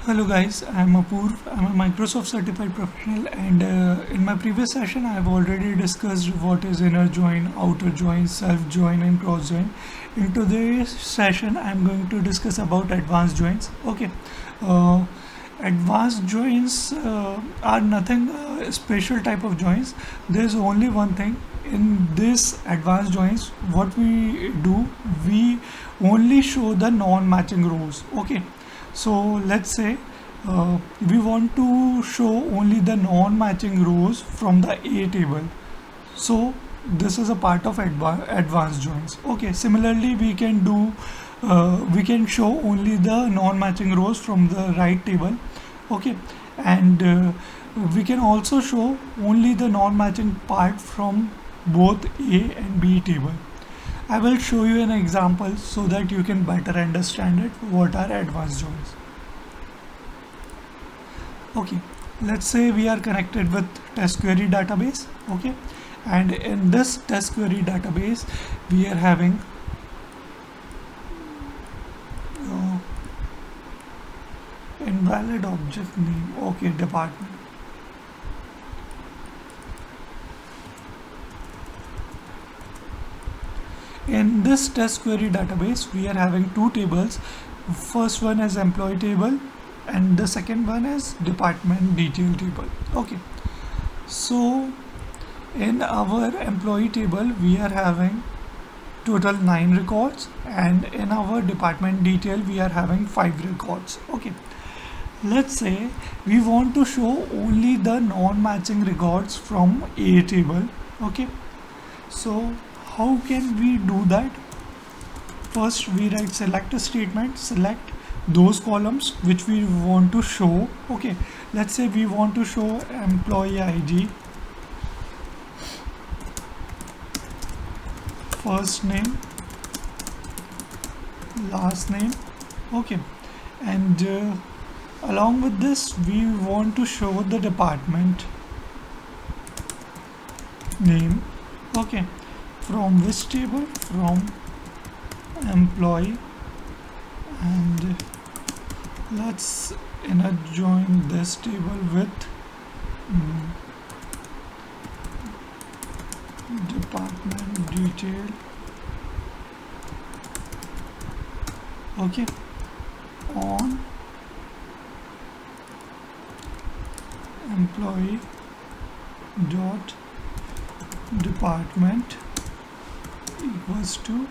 Hello guys, I'm Apurv. I'm a Microsoft certified professional, and in my previous session I've already discussed what is inner join, outer join, self join and cross join. In today's session I'm going to discuss about advanced joins. Okay. Uh, Advanced joins are nothing special type of joins. There's only one thing in this advanced joins. What we do, we only show the non-matching rows. Okay, so let's say we want to show only the non-matching rows from the A table. So this is a part of advanced joins. Okay, similarly we can show only the non-matching rows from the right table. Okay, and we can also show only the non-matching part from both A and B table. I will show you an example so that you can better understand it what are advanced joins. Okay, let's say we are connected with test query database. Okay, and in this test query database we are having uh, invalid object name. Okay, department. In this test query database we are having two tables. First one is employee table and the second one is department detail table. Okay, so in our employee table we are having total 9 records, and in our department detail we are having 5 records. Okay, let's say we want to show only the non-matching records from A table. Okay, so how can we do that? First we write select statement, select those columns which we want to show. Okay, let's say we want to show employee ID, first name, last name. Okay, and along with this we want to show the department name. Okay, from which table? From employee, and let's inner join this table with department detail. Okay, on employee dot department equals to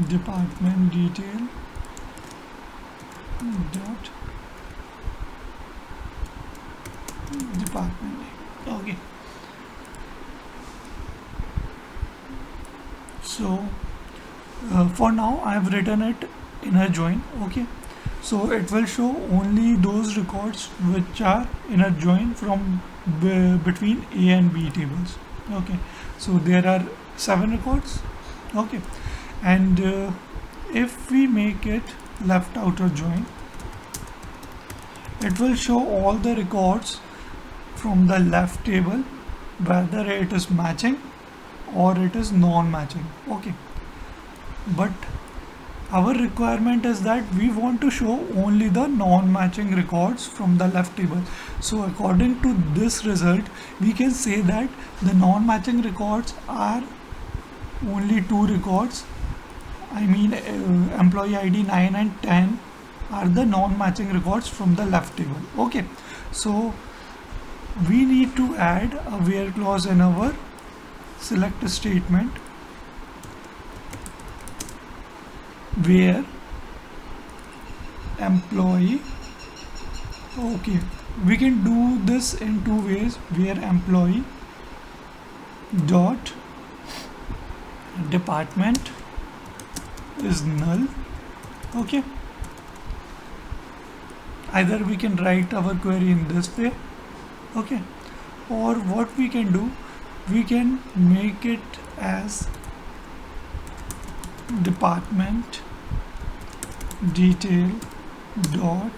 department detail dot department name. Okay, so for now I have written it inner join. Okay, so it will show only those records which are inner join from between A and B tables. Okay, so there are 7 records. Okay, and if we make it left outer join, it will show all the records from the left table whether it is matching or it is non-matching. Okay, but our requirement is that we want to show only the non-matching records from the left table. So according to this result we can say that the non-matching records are only 2 records. I mean employee ID 9 and 10 are the non-matching records from the left table. Okay, so we need to add a where clause in our select statement where employee. Okay, we can do this in 2 ways. Where employee dot department is null. Okay, either we can write our query in this way. Okay, or what we can do, we can make it as department detail dot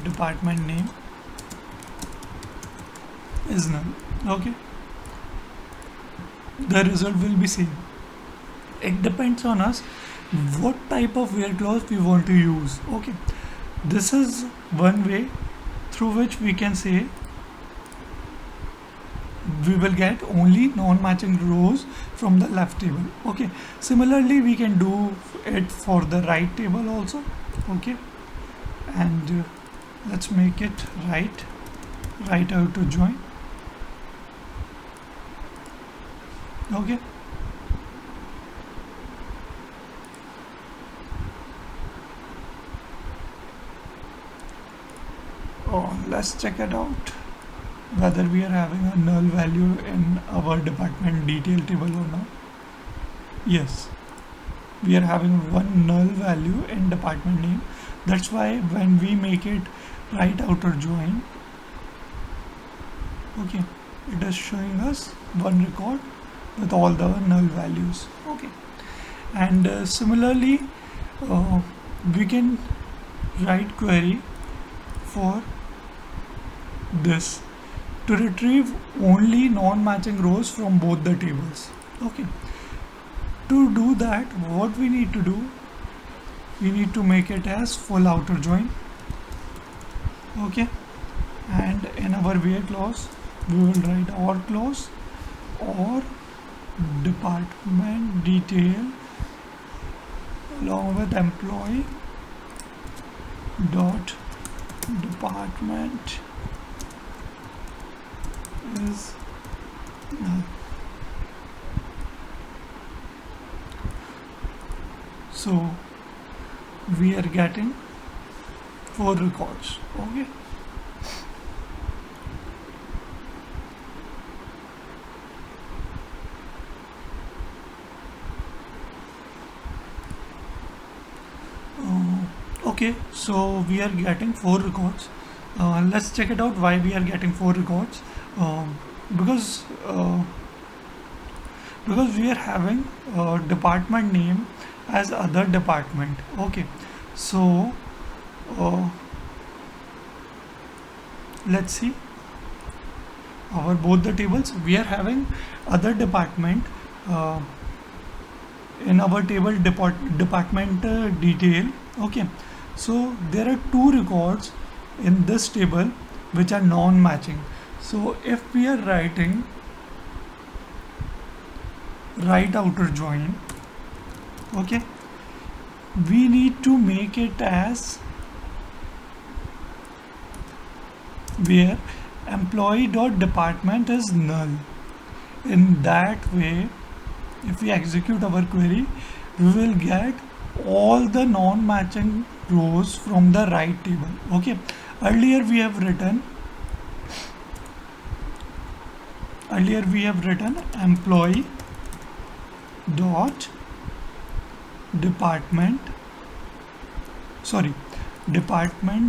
department name is null. Okay, the result will be same. It depends on us what type of where clause we want to use. Okay, this is one way through which we can say we will get only non-matching rows from the left table. Okay, similarly we can do it for the right table also. Okay, and let's make it right outer join. Okay, let's check it out whether we are having a null value in our department detail table or not. Yes, we are having one null value in department name. That's why when we make it right outer join, okay, it is showing us one record with all the null values. Okay, and similarly we can write query for this to retrieve only non-matching rows from both the tables. Okay, to do that, what we need to do, we need to make it as full outer join. Okay, and in our where clause we will write or clause or department detail along with employee dot department is null. So we are getting 4 records. Okay, okay, so we are getting 4 records. Let's check it out why we are getting 4 records. Because we are having department name as other department. Okay, so let's see our both the tables. We are having other department in our table department detail. Okay, so there are 2 records in this table which are non-matching. So if we are writing right outer join, okay, we need to make it as where employee dot department is null. In that way, if we execute our query, we will get all the non-matching rows from the right table. Okay, earlier we have written employee dot department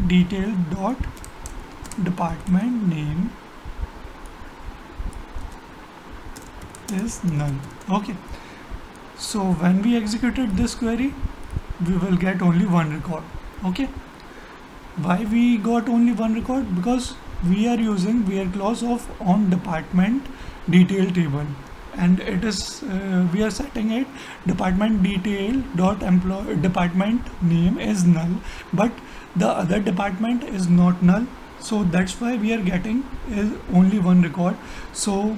detail dot department name is null. Okay, so when we executed this query, we will get only one record. Okay, why we got only one record? Because we are using where clause of on department detail table, and it is we are setting it department detail dot employee department name is null, but the other department is not null, so that's why we are getting is only one record. So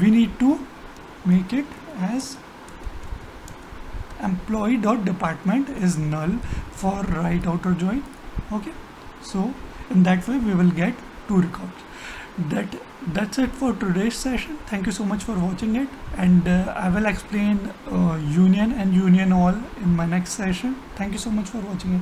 we need to make it as employee dot department is null for right outer join. Okay, so in that way we will get 2 records. That's it for today's session. Thank you so much for watching it, and I will explain union and union all in my next session. Thank you so much for watching it.